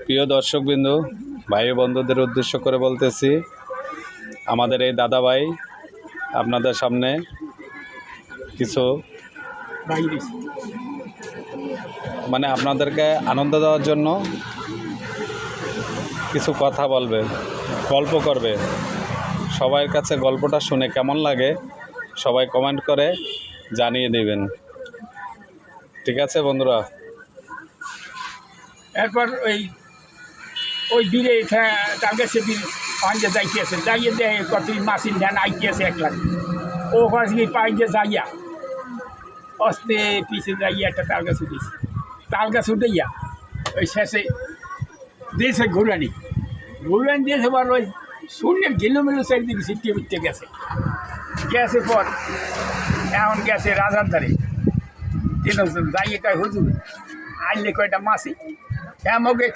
প্রিয় দর্শকবৃন্দ, ভাই ও বন্ধুদের উদ্দেশ্য করে বলতেছি, আমাদের এই দাদা ভাই আপনাদের সামনে কিছু আপনাদেরকে আনন্দ দেওয়ার জন্য কিছু কথা বলবে, গল্প করবে। সবার কাছে গল্পটা শুনে কেমন লাগে সবাই কমেন্ট করে জানিয়ে দেবেন। ঠিক আছে বন্ধুরা? এরপর ওই বীরে তার কাছে বীর পাঞ্জে যাইতেছে, যাইয়ে দেয় কত মাসির ধ্যান আইতেছে এক লাখ। ও কাছে পাঞ্জে যাইয়া অস্তে পিছিয়ে যাইয়া একটা তাল গাছ উঠেছে। তাল গাছ উঠাইয়া ওই শেষে দিয়েছে ঘুরানি দিয়েছে। বল ওই শূন্যের গিলোমিলো চারিদিকে ছিটকে মিটকে গেছে। গেছে পর এমন গেছে রাজার ধারে। তিনজন যাইয়ে কয় হুজুর আইলে কয়টা মাসি এমকে